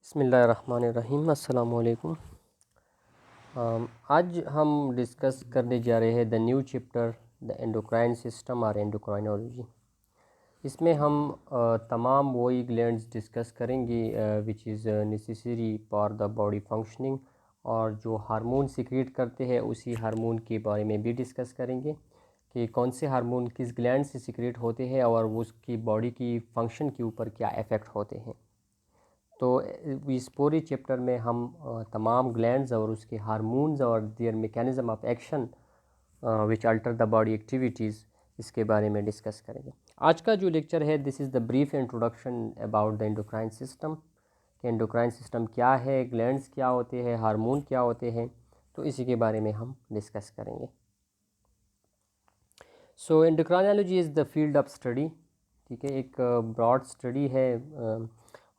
बिस्मिल्लाहिर्रहमानिर्रहीम। अस्सलाम वालेकुम। आज हम डिस्कस करने जा रहे हैं the new chapter the endocrine system और एंडोक्राइनोलॉजी। इसमें हम तमाम वही ग्लैंड्स डिस्कस करेंगे which is necessary for the body functioning, और जो हार्मोन सिक्रीट करते हैं उसी हार्मोन के बारे में भी डिस्कस करेंगे कि कौन से हार्मोन किस ग्लैंड से सिक्रीट होते हैं और उसकी बॉडी की फंक्शन के ऊपर क्या इफ़ेक्ट होते हैं। तो इस पूरे चैप्टर में हम तमाम ग्लैंड्स और उसके हार्मोन्स और there mechanism of action which alter the body activities, इसके बारे में डिस्कस करेंगे। आज का जो लेक्चर है this is the brief introduction about the endocrine system, कि एंडोक्राइन सिस्टम क्या है, ग्लैंड्स क्या होते हैं, हार्मोन क्या होते हैं, तो इसी के बारे में हम डिस्कस करेंगे। So endocrinology is the field of study, ठीक है, एक ब्रॉड स्टडी है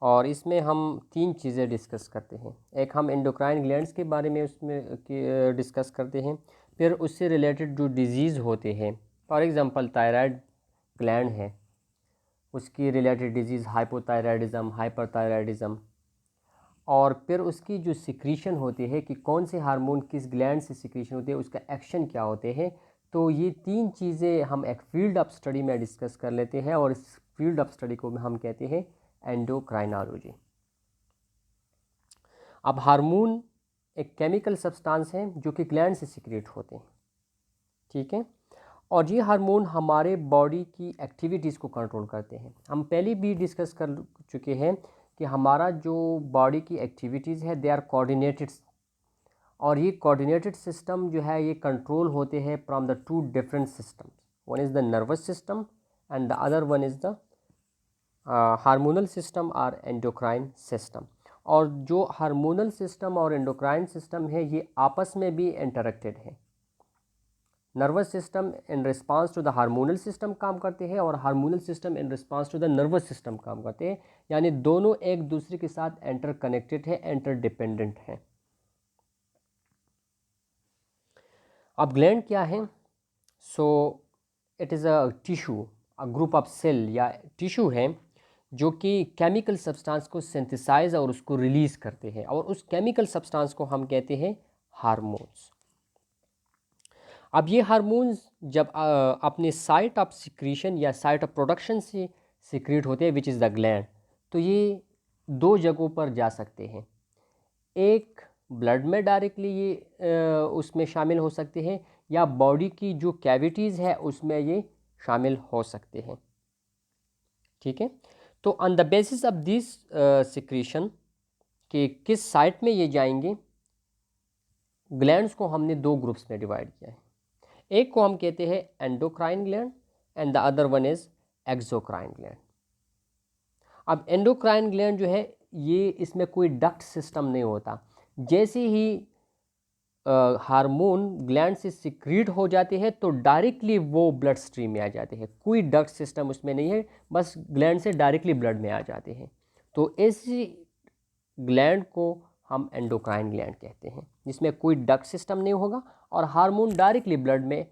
और इसमें हम तीन चीज़ें डिस्कस करते हैं। एक हम एंडोक्राइन ग्लैंड्स के बारे में उसमें डिस्कस करते हैं, फिर उससे रिलेटेड जो डिजीज़ होते हैं, फॉर एग्ज़ाम्पल थायराइड ग्लैंड है उसकी रिलेटेड डिजीज़ हाइपोथायराइडिज़म, हाइपरथायराइडिज़म, और फिर उसकी जो सिक्रीशन होती है कि कौन से हार्मोन किस ग्लैंड से सिक्रीशन होते हैं, उसका एक्शन क्या होते हैं। तो ये तीन चीज़ें हम एक फील्ड ऑफ स्टडी में डिस्कस कर लेते हैं और इस फील्ड ऑफ स्टडी को हम कहते हैं एंडोक्राइनोलॉजी। अब हार्मोन एक केमिकल सब्सटेंस है जो कि ग्लैंड से सिक्रेट होते हैं, ठीक है, और ये हार्मोन हमारे बॉडी की एक्टिविटीज़ को कंट्रोल करते हैं। हम पहले भी डिस्कस कर चुके हैं कि हमारा जो बॉडी की एक्टिविटीज़ है दे आर कोऑर्डिनेटेड, और ये कोऑर्डिनेटेड सिस्टम जो है ये कंट्रोल होते हैं from the two different systems. One is the nervous system and the other one is the hormonal system और एंडोक्राइन सिस्टम। और जो हार्मोनल सिस्टम और एंडोक्राइन सिस्टम है ये आपस में भी इंटरेक्टेड है। Nervous system in response to the hormonal system काम करते हैं और hormonal system in response to the nervous system काम करते हैं, यानी दोनों एक दूसरे के साथ इंटर कनेक्टेड है, इंटर डिपेंडेंट है। अब ग्लैंड क्या है? So it is a tissue, a group of cell या टिश्यू है जो कि केमिकल सब्सटेंस को सिंथेसाइज और उसको रिलीज़ करते हैं, और उस केमिकल सब्सटेंस को हम कहते हैं हार्मोन्स। अब ये हार्मोन्स जब अपने साइट ऑफ सिक्रीशन या साइट ऑफ प्रोडक्शन से सिक्रीट होते हैं विच इज़ द ग्लैंड, तो ये दो जगहों पर जा सकते हैं। एक ब्लड में डायरेक्टली ये उसमें शामिल हो सकते हैं, या बॉडी की जो कैविटीज़ है उसमें ये शामिल हो सकते हैं, ठीक है। तो on the basis of this secretion कि किस साइट में ये जाएंगे, ग्लैंड्स को हमने दो ग्रुप्स में डिवाइड किया है। एक को हम कहते हैं endocrine gland and the other one is exocrine gland. अब एंडोक्राइन ग्लैंड जो है ये इसमें कोई डक्ट सिस्टम नहीं होता। जैसे ही हार्मोन ग्लैंड से सिक्रीट हो जाते हैं तो डायरेक्टली वो ब्लड स्ट्रीम में आ जाते हैं, कोई डक्ट सिस्टम उसमें नहीं है, बस ग्लैंड से डायरेक्टली ब्लड में आ जाते हैं। तो इसी ग्लैंड को हम एंडोक्राइन ग्लैंड कहते हैं, जिसमें कोई डक्ट सिस्टम नहीं होगा और हार्मोन डायरेक्टली ब्लड में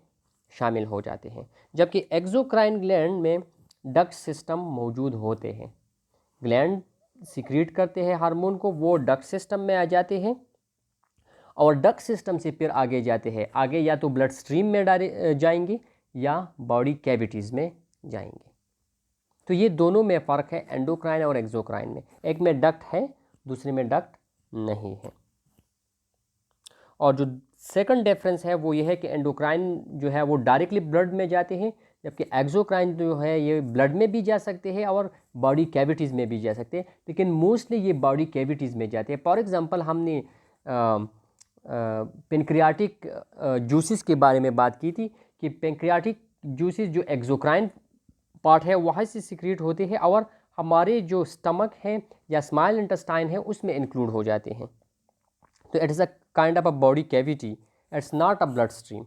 शामिल हो जाते हैं। जबकि एक्सोक्राइन ग्लैंड में डक्ट सिस्टम मौजूद होते हैं, ग्लैंड सिक्रीट करते हैं हार्मोन को, वो डक्ट सिस्टम में आ जाते हैं और डक्ट सिस्टम से फिर आगे जाते हैं, आगे या तो ब्लड स्ट्रीम में जाएंगे या बॉडी कैविटीज़ में जाएंगे। तो ये दोनों में फ़र्क है एंडोक्राइन और एक्सोक्राइन में, एक में डक्ट है दूसरे में डक्ट नहीं है। और जो सेकंड डिफरेंस है वो ये है कि एंडोक्राइन जो है वो डायरेक्टली ब्लड में जाते हैं, जबकि एक्सोक्राइन जो है ये ब्लड में भी जा सकते हैं और बॉडी कैविटीज़ में भी जा सकते हैं, लेकिन मोस्टली ये बॉडी कैविटीज़ में जाते हैं। फॉर एग्जांपल हमने पेनक्रियाटिक जूसेस के बारे में बात की थी कि पेनक्रियाटिक जूसेस जो एक्सोक्राइन पार्ट है वहाँ से सिक्रीट होते हैं और हमारे जो स्टमक है या स्मॉल इंटेस्टाइन है उसमें इंक्लूड हो जाते हैं। तो it is a kind of a body cavity, it's not a blood stream.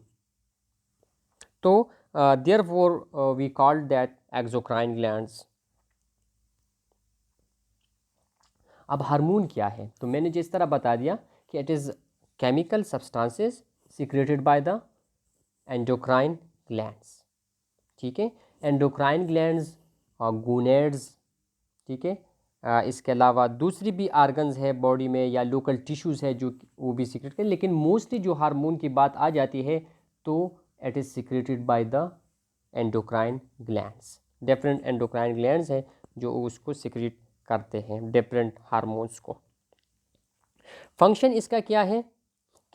तो therefore we called that exocrine glands. अब हार्मोन क्या है? तो मैंने जिस तरह बता दिया कि it is chemical substances secreted by the endocrine glands, ठीक है। एंडोक्राइन ग्लैंड्स और गोनेड्स, ठीक है, इसके अलावा दूसरी भी आर्गन्स है बॉडी में या लोकल टिश्यूज़ है जो वो भी सिक्रेट करें, लेकिन मोस्टली जो हार्मोन की बात आ जाती है तो it is secreted by the endocrine glands. Different endocrine glands हैं जो उसको सिक्रेट करते हैं डिफरेंट हार्मोन्स को। फंक्शन इसका क्या है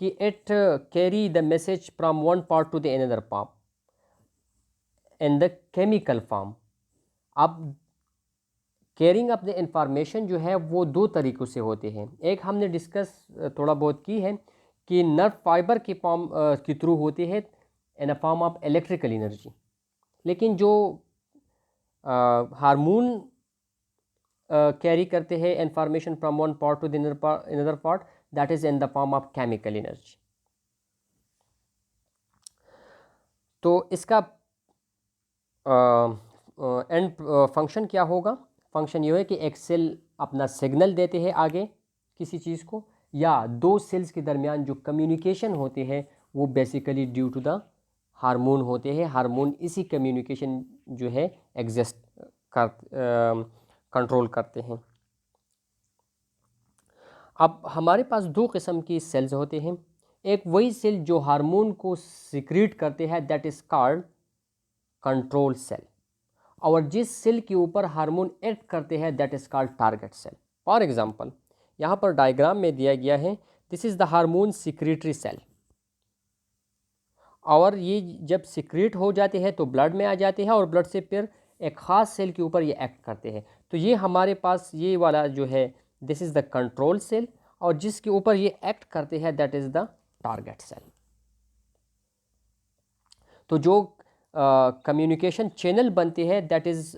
कि it carry the message from one part to the another part in the chemical form. अब कैरिंग ऑफ द इंफॉर्मेशन जो है वो दो तरीक़ों से होते हैं। एक हमने डिस्कस थोड़ा बहुत की है कि नर्व फाइबर के फॉर्म के थ्रू होती है in a form of electrical energy, लेकिन जो हार्मोन कैरी करते हैं information from one part to the another part, that is in the form of chemical energy. तो इसका एंड फंक्शन क्या होगा? फंक्शन ये है कि एक सेल अपना सिग्नल देते हैं आगे किसी चीज़ को, या दो सेल्स के दरमियान जो कम्युनिकेशन होते हैं वो basically due to the hormone होते हैं। हार्मोन इसी कम्युनिकेशन जो है एग्जिस्ट कर कंट्रोल करते हैं। अब हमारे पास दो किस्म की सेल्स होते हैं। एक वही सेल जो हार्मोन को सिक्रीट करते हैं, that is called control cell, और जिस सेल के ऊपर हार्मोन एक्ट करते हैं that is called target cell. For example यहाँ पर डायग्राम में दिया गया है, this is the hormone secretory cell, और ये जब सिक्रीट हो जाते हैं तो ब्लड में आ जाते हैं और ब्लड से फिर एक ख़ास सेल के ऊपर ये एक्ट करते हैं। तो ये हमारे पास ये वाला जो है this is the control cell, और जिसके ऊपर ये एक्ट करते हैं that is the target cell. तो जो कम्युनिकेशन चैनल बनते हैं that is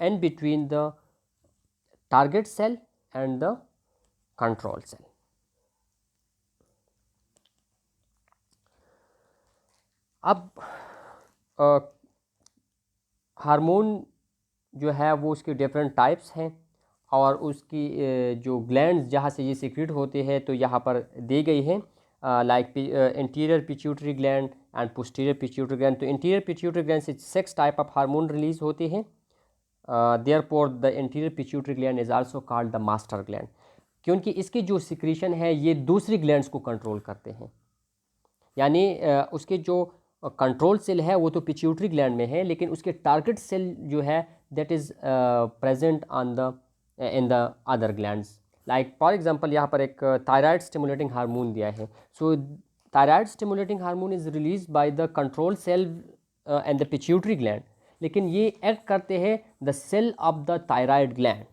in between the target cell and the control cell. अब हार्मोन जो है वो उसके डिफरेंट टाइप्स हैं, और उसकी जो ग्लैंड्स जहाँ से ये सिक्रेट होते हैं तो यहाँ पर दी गई है, like interior pituitary gland and posterior pituitary gland. तो इंटीरियर पिट्यूटरी ग्लैंड से 6 टाइप ऑफ हार्मोन रिलीज होते हैं। Therefore the interior pituitary gland is also called the master gland, क्योंकि इसकी जो सिक्रीशन है ये दूसरी ग्लैंड्स को कंट्रोल करते हैं। यानी उसके जो कंट्रोल सेल है वो तो पिट्यूटरी ग्लैंड में है, लेकिन उसके टारगेट सेल जो है that is present on the in the other glands. Like for example यहाँ पर एक थायराइड स्टिमुलेटिंग हार्मोन दिया है। So thyroid stimulating hormone is release by the control cell and the pituitary gland, लेकिन ये act करते हैं the cell of the thyroid gland.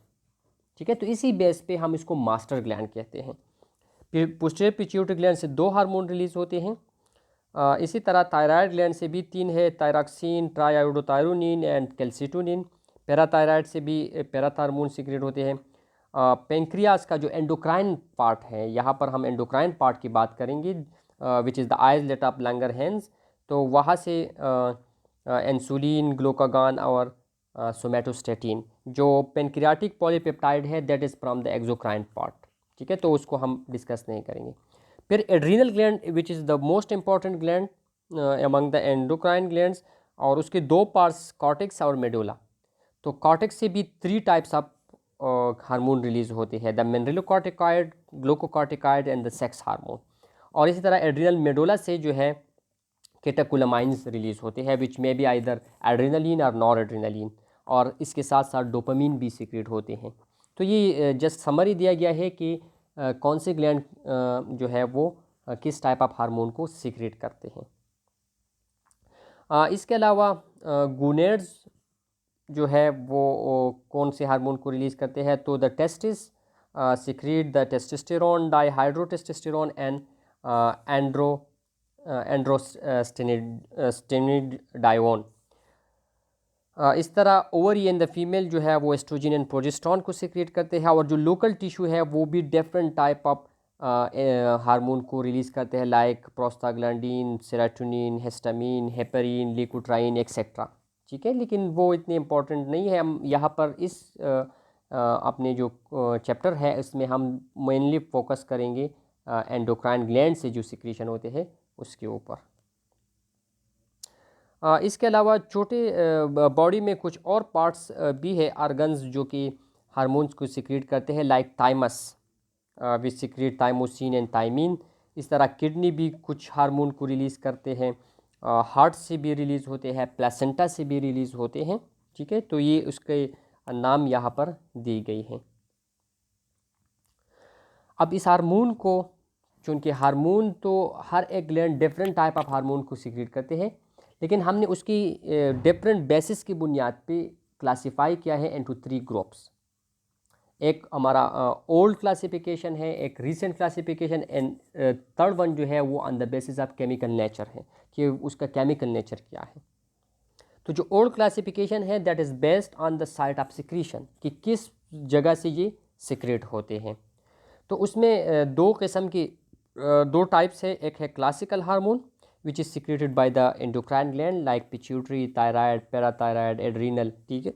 ठीक है, तो इसी बेस पे हम इसको मास्टर ग्लैंड कहते हैं। पोस्टीरियर पिट्यूटरी ग्लैंड से 2 हार्मोन रिलीज होते हैं। इसी तरह थायराइड ग्लैंड से भी 3 है, थायरॉक्सिन, ट्राइआयोडोथायरोनिन एंड कैल्सिटोनिन। पैराथायराइड से भी पैराथार्मोन सिक्रेट होते हैं। पेंक्रियास का जो एंडोक्राइन पार्ट है, यहाँ पर हम एंडोक्राइन पार्ट की बात करेंगे, which is the islet of Langerhans. तो वहाँ से इंसुलिन, ग्लूकागॉन और सोमेटोस्टेटिन, जो पेनक्रियाटिक पॉलीपेप्टाइड है that is from the exocrine part. ठीक है, तो उसको हम डिस्कस नहीं करेंगे। फिर adrenal gland which is the most important gland among the endocrine glands, और उसके 2 पार्ट्स कॉर्टेक्स और मेडुला। तो कॉर्टेक्स से भी 3 टाइप्स ऑफ हार्मोन रिलीज होते हैं, the मेनिलोकॉर्टिकॉइड, glucocorticoid and the sex hormone. और इसी तरह एड्रिनल मेडुला से जो है केटाकुलामाइंस रिलीज होते हैं विच में बी आइदर एड्रेनलिन और नॉर एड्रेनलिन, और इसके साथ साथ डोपामीन भी सीक्रेट होते हैं। तो ये जस्ट समरी दिया गया है कि कौन से ग्लैंड जो है वो किस टाइप ऑफ हार्मोन को सीक्रेट करते हैं। इसके अलावा गोनेड्स जो है वो कौन से हार्मोन को रिलीज़ करते हैं, तो the testis secrete the testosterone, dihydrotestosterone and androstenedione. इस तरह ओवरी एंड द फीमेल जो है वो एस्ट्रोजन एंड प्रोजेस्टेरॉन को सीक्रेट करते हैं, और जो लोकल टिश्यू है वो भी डिफरेंट टाइप ऑफ हार्मोन को रिलीज़ करते हैं, like prostaglandin, serotonin, histamine, heparin, leukotriene etcetera. ठीक है, लेकिन वो इतने इम्पोर्टेंट नहीं है। हम यहाँ पर इस अपने जो चैप्टर है इसमें हम मेनली फोकस करेंगे एंडोक्राइन ग्लैंड से जो सिक्रीशन होते हैं उसके ऊपर। इसके अलावा छोटे बॉडी में कुछ और पार्ट्स भी है, ऑर्गन्स, जो कि हार्मोन्स को सिक्रीट करते हैं, like thymus which secrete thymosin and thymine. इस तरह किडनी भी कुछ हार्मोन को रिलीज़ करते हैं, हार्ट से भी रिलीज़ होते हैं, प्लेसेंटा से भी रिलीज़ होते हैं। ठीक है, तो ये उसके नाम यहाँ पर दी गई हैं। अब इस हार्मोन को, चूँकि हार्मोन तो हर एक gland different type of hormone को सिक्रीट करते हैं, लेकिन हमने उसकी डिफरेंट बेसिस की बुनियाद पे क्लासिफाई किया है इनटू 3 ग्रुप्स। एक हमारा ओल्ड क्लासिफिकेशन है, एक recent classification, and third one जो है वो on the basis of chemical nature है कि उसका केमिकल नेचर क्या है। तो जो ओल्ड क्लासिफिकेशन है that is based on the site of secretion, कि किस जगह से ये सिक्रेट होते हैं। तो उसमें दो किस्म की दो टाइप्स है। एक है classical hormone which is secreted by the endocrine gland like pituitary, thyroid, parathyroid, adrenal. ठीक है,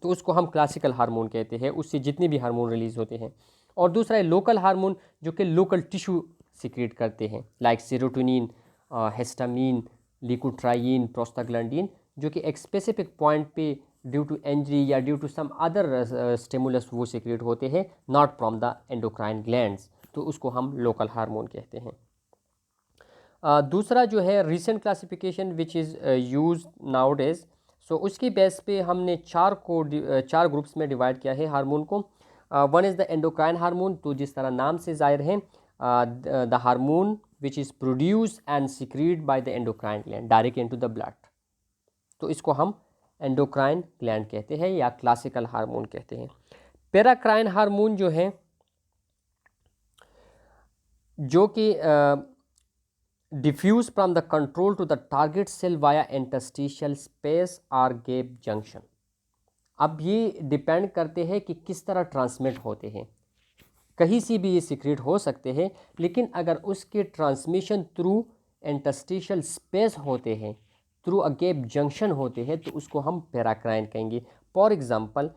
तो उसको हम क्लासिकल हार्मोन कहते हैं, उससे जितने भी हार्मोन रिलीज़ होते हैं। और दूसरा है लोकल हार्मोन जो कि लोकल टिश्यू सिक्रेट करते हैं, like serotonin, histamine, leukotriene, prostaglandin, जो कि एक स्पेसिफिक पॉइंट पे ड्यू टू इंजरी या due to some other stimulus वो सिक्रेट होते हैं, not from the endocrine glands. तो उसको हम लोकल हार्मोन कहते हैं। दूसरा जो है recent classification which is use now days, so उसकी बेस पे हमने चार ग्रुप्स में डिवाइड किया है हार्मोन को। One is the endocrine hormone, तो जिस तरह नाम से ज़ाहिर है the hormone which is produce and secrete bye the endocrine gland direct into the blood, तो इसको हम एंडोक्राइन ग्लैंड कहते हैं या क्लासिकल हार्मोन कहते हैं। पैराक्राइन हार्मोन जो है, जो कि diffuse from the control to the target cell via interstitial space और गैप जंक्शन। अब ये डिपेंड करते हैं कि किस तरह ट्रांसमिट होते हैं। कहीं से भी ये सीक्रेट हो सकते हैं, लेकिन अगर उसके ट्रांसमिशन थ्रू इंटरस्टिशियल स्पेस होते हैं, थ्रू अ गैप जंक्शन होते हैं, तो उसको हम पैराक्राइन कहेंगे। For example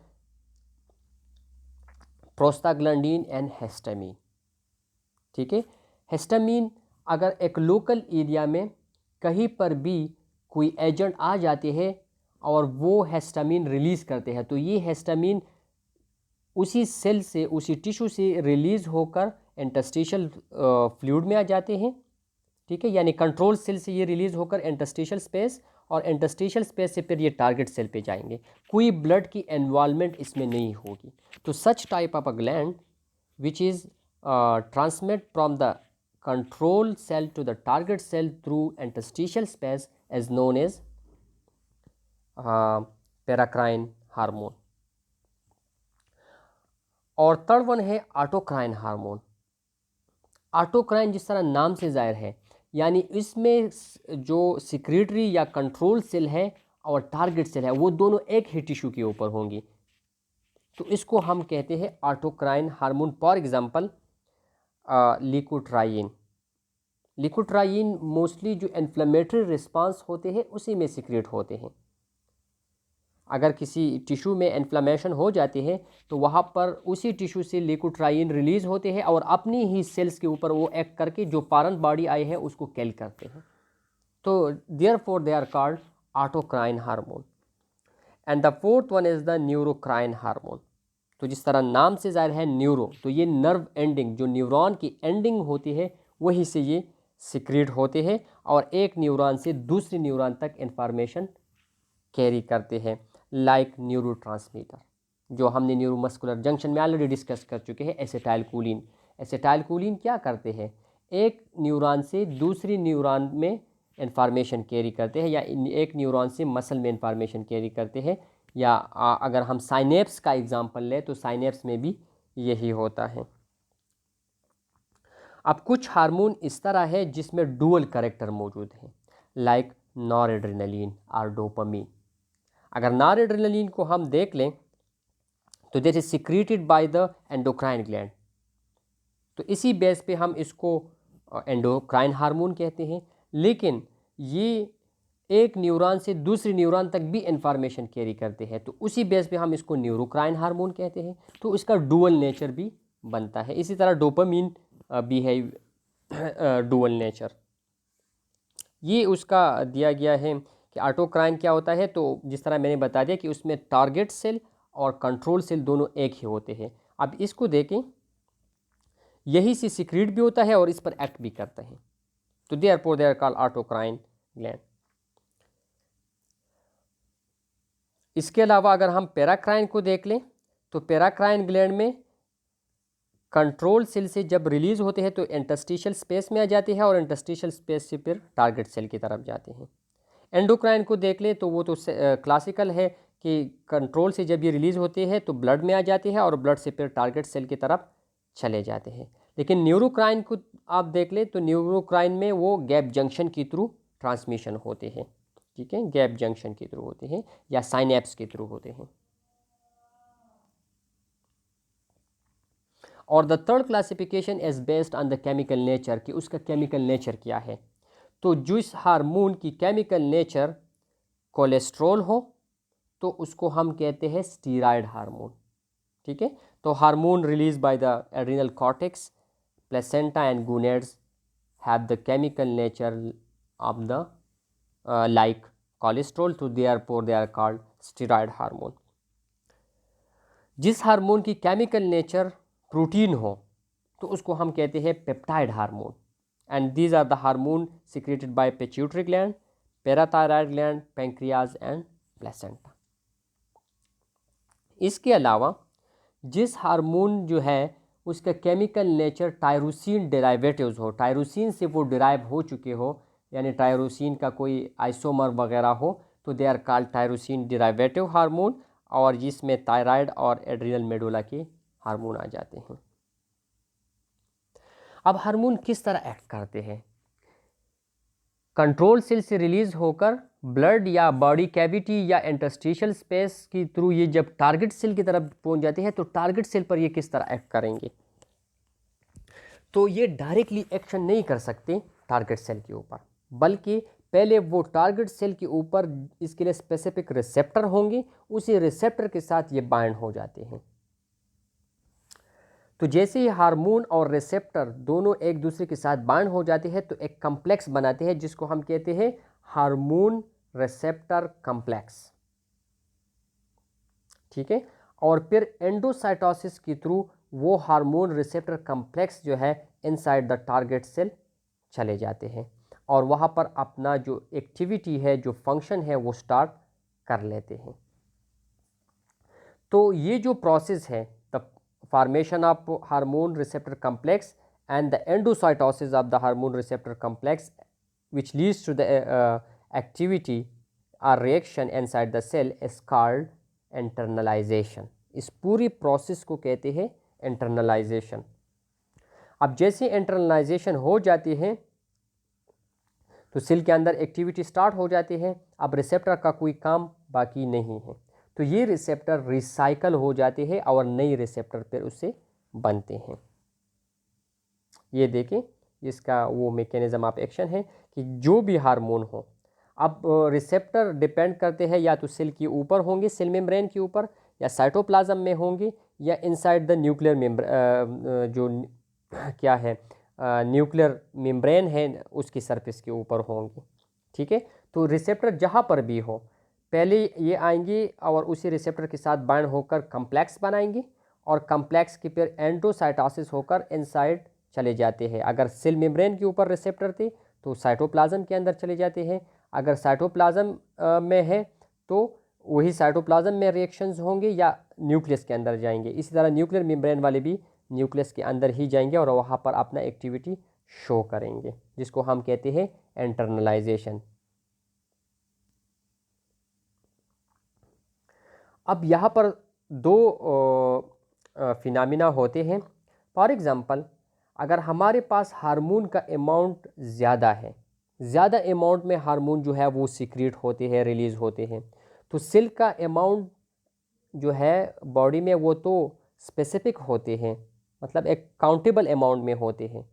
prostaglandin and histamine. ठीक है, हिस्टामिन अगर एक लोकल एरिया में कहीं पर भी कोई एजेंट आ जाते हैं और वो हिस्टामिन रिलीज़ करते हैं, तो ये हिस्टामिन उसी सेल से, उसी टिश्यू से रिलीज़ होकर इंटरस्टिशियल फ्लूइड में आ जाते हैं। ठीक है, यानी कंट्रोल सेल से ये रिलीज़ होकर इंटरस्टिशियल स्पेस, और इंटरस्टिशियल स्पेस से फिर ये टारगेट सेल पे जाएंगे। कोई ब्लड की इन्वॉल्वमेंट इसमें नहीं होगी। तो such type of a gland which is transmit from the control cell to the target cell through interstitial space is known as paracrine hormone. और थर्ड वन है ऑटोक्राइन हार्मोन। ऑटोक्राइन जिस तरह नाम से जाहिर है, यानी इसमें जो सिक्रेटरी या कंट्रोल सेल है और टारगेट सेल है वो दोनों एक ही टिश्यू के ऊपर होंगी, तो इसको हम कहते हैं autocrine hormone. For example leukotriene. Leukotriene mostly जो इन्फ्लेमेटरी रिस्पांस होते हैं उसी में सिक्रेट होते हैं। अगर किसी टिश्यू में इन्फ्लेमेशन हो जाती है तो वहाँ पर उसी टिश्यू से ल्यूकोट्राइन रिलीज़ होते हैं और अपनी ही सेल्स के ऊपर वो एक्ट करके जो फॉरेन बॉडी आई है उसको किल करते हैं। तो therefore they are called autocrine hormone. And the fourth one is the neurocrine hormone. तो जिस तरह नाम से ज़ाहिर है न्यूरो, तो ये नर्व एंडिंग, जो न्यूरॉन की एंडिंग होती है वहीं से ये सिक्रेट होते हैं और एक न्यूरॉन से दूसरे न्यूरॉन तक इंफॉर्मेशन कैरी करते हैं, लाइक न्यूरोट्रांसमीटर, जो हमने न्यूरोमस्कुलर जंक्शन में ऑलरेडी डिस्कस कर चुके हैं, एसिटाइलकोलिन। एसिटाइलकोलिन क्या करते हैं, एक न्यूरॉन से दूसरी न्यूरॉन में इंफॉर्मेशन कैरी करते हैं, या एक न्यूरॉन से मसल में इंफॉर्मेशन कैरी करते हैं, या अगर हम साइनेप्स का एग्जांपल लें तो साइनेप्स में भी यही होता है। अब कुछ हार्मोन इस तरह है जिसमें डुअल कैरेक्टर मौजूद है, लाइक नॉरएड्रेनालिन और डोपामिन। अगर नॉरएड्रेनालिन को हम देख लें तो this is secreted by the endocrine gland, तो इसी बेस पे हम इसको एंडोक्राइन हार्मोन कहते हैं। लेकिन ये एक न्यूरॉन से दूसरी न्यूरॉन तक भी इंफॉर्मेशन कैरी करते हैं, तो उसी बेस पे हम इसको न्यूरोक्राइन हार्मोन कहते हैं। तो इसका डुअल नेचर भी बनता है। इसी तरह डोपामिन भी है डुअल नेचर। ये उसका दिया गया है कि ऑटोक्राइन क्या होता है, तो जिस तरह मैंने बता दिया कि उसमें टारगेट सेल और कंट्रोल सेल दोनों एक ही होते हैं। अब इसको देखें, यही से सिक्रीट भी होता है और इस पर एक्ट भी करता है, तो therefore they are called autocrine gland. इसके अलावा अगर हम पैराक्राइन को देख लें, तो पैराक्राइन ग्लैंड में कंट्रोल सेल से जब रिलीज होते हैं तो इंटरस्टिशियल स्पेस में आ जाते हैं और इंटरस्टिशियल स्पेस से फिर टारगेट सेल की तरफ जाते हैं। एंडोक्राइन को देख लें तो वो तो क्लासिकल है कि कंट्रोल से जब ये रिलीज़ होते हैं तो ब्लड में आ जाते हैं और ब्लड से फिर टारगेट सेल की तरफ चले जाते हैं। लेकिन न्यूरोक्राइन को आप देख लें तो न्यूरोक्राइन में वो गैप जंक्शन के थ्रू ट्रांसमिशन होते हैं, ठीक है, गैप जंक्शन के थ्रू होते हैं या साइनेप्स के थ्रू होते हैं। और the third classification is based on the chemical nature, कि उसका केमिकल नेचर क्या है। तो जिस हार्मोन की केमिकल नेचर कोलेस्ट्रॉल हो तो उसको हम कहते हैं स्टीरॉयड हार्मोन, ठीक है। तो hormone release by the adrenal cortex, placenta and gonads have the chemical nature of the like cholesterol, तो therefore they are called steroid hormone. जिस हार्मोन की केमिकल नेचर प्रोटीन हो तो उसको हम कहते हैं peptide hormone, and these are the hormone secreted by pituitary gland, parathyroid gland, pancreas and placenta. इसके अलावा जिस हार्मोन जो है उसका केमिकल नेचर टायरोसिन डेराइवेटिव्स हो, टायरोसिन से वो डिराइव हो चुके हो, यानी टायरोसिन का कोई आइसोमर वगैरह हो, तो they are called tyrosine derivative hormone, और जिसमें थायराइड और एड्रिनल मेडुला के हार्मोन आ जाते हैं। अब हार्मोन किस तरह एक्ट करते हैं? कंट्रोल सेल से रिलीज होकर ब्लड या बॉडी कैविटी या इंटरस्टिशियल स्पेस के थ्रू ये जब टारगेट सेल की तरफ पहुंच जाते हैं तो टारगेट सेल पर ये किस तरह एक्ट करेंगे? तो ये डायरेक्टली एक्शन नहीं कर सकते टारगेट सेल के ऊपर, बल्कि पहले वो टारगेट सेल के ऊपर इसके लिए स्पेसिफिक रिसेप्टर होंगे, उसी रिसेप्टर के साथ ये बाइंड हो जाते हैं। तो जैसे ही हार्मोन और रिसेप्टर दोनों एक दूसरे के साथ बाइंड हो जाते हैं तो एक कम्प्लेक्स बनाते हैं जिसको हम कहते हैं हार्मोन रिसेप्टर कम्प्लेक्स, ठीक है। और फिर एंडोसाइटोसिस के थ्रू वो हार्मोन रिसेप्टर कम्प्लेक्स जो है इनसाइड द टारगेट सेल चले जाते हैं और वहाँ पर अपना जो एक्टिविटी है, जो फंक्शन है, वो स्टार्ट कर लेते हैं। तो ये जो प्रोसेस है, the formation of hormone receptor complex and the endocytosis of the hormone receptor complex which leads to the activity or reaction inside the cell is called internalization। इस पूरी प्रोसेस को कहते हैं इंटरनलाइजेशन। अब जैसे इंटरनलाइजेशन हो जाती है तो सेल के अंदर एक्टिविटी स्टार्ट हो जाती है, अब रिसेप्टर का कोई काम बाकी नहीं है, तो ये रिसेप्टर रिसाइकल हो जाते हैं और नई रिसेप्टर पर उससे बनते हैं। ये देखें, इसका वो मैकेनिज्म ऑफ एक्शन है कि जो भी हार्मोन हो, अब रिसेप्टर डिपेंड करते हैं या तो सेल के ऊपर होंगे, सेल मेम्ब्रेन के ऊपर, या साइटोप्लाज्म में होंगे, या इनसाइड द न्यूक्लियर जो क्या है न्यूक्लियर मेम्ब्रेन है उसकी सरफेस के ऊपर होंगे, ठीक है। तो रिसेप्टर जहाँ पर भी हो, पहले ये आएंगे और उसी रिसेप्टर के साथ बाइंड होकर कम्प्लेक्स बनाएंगे और कम्प्लेक्स की फिर एंडोसाइटोसिस होकर इनसाइड चले जाते हैं। अगर सेल मेम्ब्रेन के ऊपर रिसेप्टर थे तो साइटोप्लाज्म के अंदर चले जाते हैं, अगर साइटोप्लाज्म में है तो वही साइटोप्लाज्म में रिएक्शंस होंगे या न्यूक्लियस के अंदर जाएंगे। इसी तरह न्यूक्लियर मेम्ब्रेन वाले भी न्यूक्लियस के अंदर ही जाएंगे और वहाँ पर अपना एक्टिविटी शो करेंगे, जिसको हम कहते हैं इंटरनलाइजेशन। अब यहाँ पर दो फिनोमिना होते हैं। फॉर एग्ज़ाम्पल, अगर हमारे पास हार्मोन का अमाउंट ज़्यादा है, ज़्यादा अमाउंट में हार्मोन जो है वो सीक्रेट होते हैं, रिलीज़ होते हैं, तो सेल का अमाउंट जो है बॉडी में वो तो स्पेसिफिक होते हैं, मतलब एक काउंटेबल अमाउंट में होते हैं,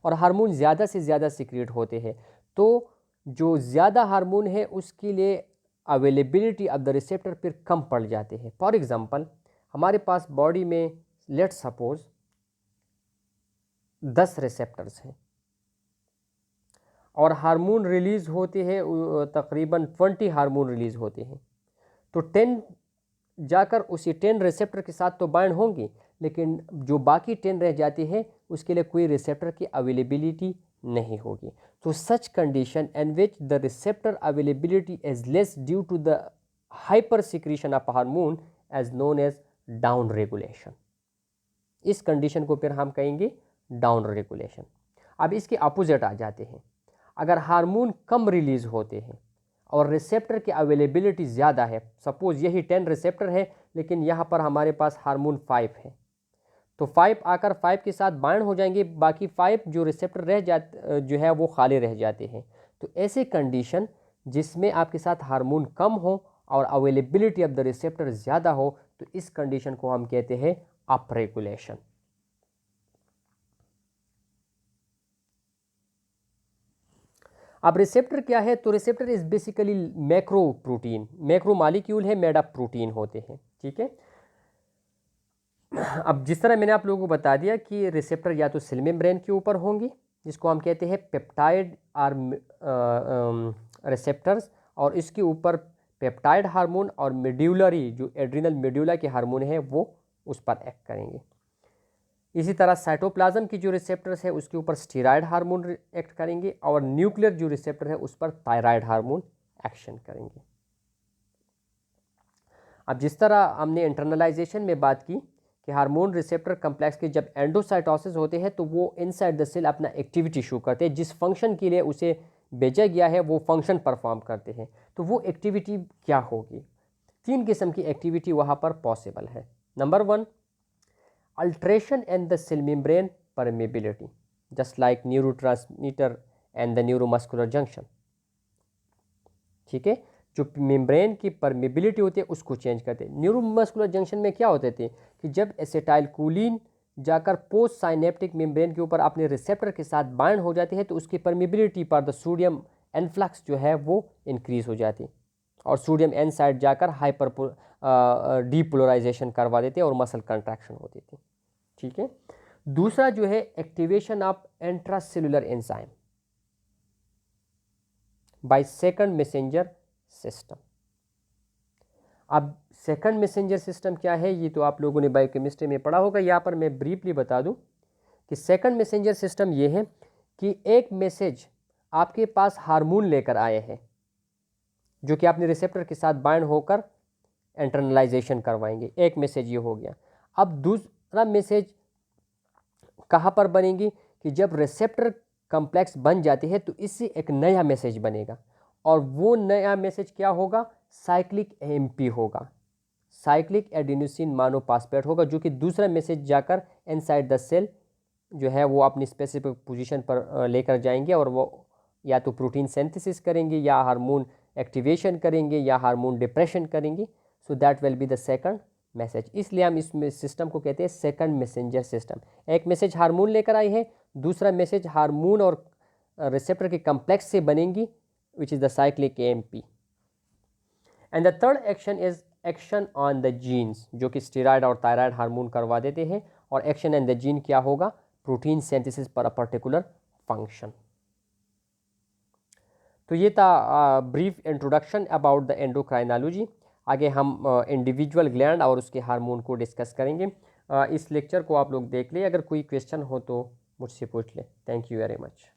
और हार्मोन ज़्यादा से ज़्यादा सीक्रेट होते हैं, तो जो ज़्यादा हार्मोन है उसके लिए अवेलेबिलिटी ऑफ द रिसेप्टर फिर कम पड़ जाते हैं। फॉर एग्ज़ाम्पल, हमारे पास बॉडी में लेट्स सपोज 10 रिसेप्टर्स हैं और हार्मोन रिलीज़ होते हैं तकरीबन 20 हार्मोन रिलीज़ होते हैं, तो 10 जाकर उसी 10 रिसेप्टर के साथ तो बाइंड होंगी, लेकिन जो बाकी 10 रह जाती है उसके लिए कोई रिसेप्टर की अवेलेबिलिटी नहीं होगी। तो such condition in which the receptor availability is less due to the hyper secretion of hormone as known as down regulation. इस कंडीशन को फिर हम कहेंगे डाउन रेगुलेशन। अब इसके अपोजिट आ जाते हैं, अगर हार्मोन कम रिलीज होते हैं और रिसेप्टर की अवेलेबिलिटी ज़्यादा है, सपोज यही 10 रिसेप्टर है लेकिन यहाँ पर हमारे पास हार्मोन 5 है, तो 5 आकर 5 के साथ बाइंड हो जाएंगे, बाकी 5 जो रिसेप्टर रह जाते जो है वो खाली रह जाते हैं। तो ऐसे कंडीशन जिसमें आपके साथ हार्मोन कम हो और अवेलेबिलिटी ऑफ द रिसेप्टर ज़्यादा हो, तो इस कंडीशन को हम कहते हैं अप रेगुलेशन। अब रिसेप्टर क्या है? तो receptor is basically macro protein, macro molecule है, मेड ऑफ प्रोटीन होते हैं, ठीक है। अब जिस तरह मैंने आप लोगों को बता दिया कि रिसेप्टर या तो सेल मेम्ब्रेन के ऊपर होंगी जिसको हम कहते हैं पेप्टाइड आर रिसेप्टर्स, और इसके ऊपर पेप्टाइड हार्मोन और मेड्यूलरी जो एड्रिनल मेड्यूला के हार्मोन है वो उस पर एक्ट करेंगे। इसी तरह साइटोप्लाज्म की जो रिसेप्टर्स है उसके ऊपर स्टीराइड हार्मोन एक्ट करेंगे, और न्यूक्लियर जो रिसेप्टर है उस पर थायराइड हार्मोन एक्शन करेंगे। अब जिस तरह हमने इंटरनलाइजेशन में बात की कि हार्मोन रिसेप्टर कम्प्लेक्स के जब एंडोसाइटोसिस होते हैं तो वो इनसाइड द सेल अपना एक्टिविटी शो करते हैं, जिस फंक्शन के लिए उसे भेजा गया है वो फंक्शन परफॉर्म करते हैं। तो वो एक्टिविटी क्या होगी? 3 किस्म की एक्टिविटी वहाँ पर पॉसिबल है। Number 1, alteration in the cell membrane permeability, just like neurotransmitter and the neuromuscular junction, ठीक है। जो मेम्ब्रेन की परमेबिलिटी होती है उसको चेंज करते हैं। न्यूरोमस्कुलर जंक्शन में क्या होते थे कि जब एसिटाइलकोलिन जाकर पोस्ट साइनेप्टिक मेम्ब्रेन के ऊपर अपने रिसेप्टर के साथ बाइंड हो जाती है तो उसकी परमेबिलिटी पर द सोडियम इन्फ्लक्स जो है वो इंक्रीज हो जाती, और सोडियम एन साइड जाकर हाइपर डीपोलराइजेशन करवा देते और मसल कंट्रैक्शन होती थी, ठीक है। दूसरा जो है activation of intracellular enzyme by second messenger system. अब सेकंड मैसेंजर सिस्टम क्या है ये तो आप लोगों ने बायोकेमिस्ट्री में पढ़ा होगा, यहाँ पर मैं ब्रीफली बता दूं कि सेकंड मैसेंजर सिस्टम ये है कि एक मैसेज आपके पास हार्मोन लेकर आए हैं जो कि आपने रिसेप्टर के साथ बाइंड होकर इंटरनलाइजेशन करवाएंगे, एक मैसेज ये हो गया। अब दूसरा मैसेज कहाँ पर बनेगी कि जब रिसेप्टर कम्प्लेक्स बन जाती है तो इससे एक नया मैसेज बनेगा, और वो नया मैसेज क्या होगा? साइक्लिक एएमपी होगा, साइक्लिक एडेनोसिन मोनोफॉस्फेट होगा, जो कि दूसरा मैसेज जाकर इनसाइड द सेल जो है वो अपनी स्पेसिफिक पोजीशन पर लेकर जाएंगे, और वो या तो प्रोटीन सिंथेसिस करेंगे या हार्मोन एक्टिवेशन करेंगे या हार्मोन डिप्रेशन करेंगे। So that will be the second message. इसलिए हम इस सिस्टम को कहते हैं सेकंड मैसेंजर सिस्टम। एक मैसेज हार्मोन लेकर आई है, दूसरा मैसेज हार्मोन और रिसेप्टर के कम्प्लेक्स से बनेंगी which is the cyclic AMP, and the third action is action on the genes जो कि स्टेरॉयड और थायराइड हार्मोन करवा देते हैं, और एक्शन इन द जीन क्या होगा? प्रोटीन सिंथेसिस पर अ पर्टिकुलर फंक्शन। तो ये था brief introduction about the endocrinology. आगे हम इंडिविजुअल ग्लैंड और उसके हार्मोन को डिस्कस करेंगे। इस लेक्चर को आप लोग देख लें, अगर कोई क्वेश्चन हो तो मुझसे पूछ लें। Thank you very much.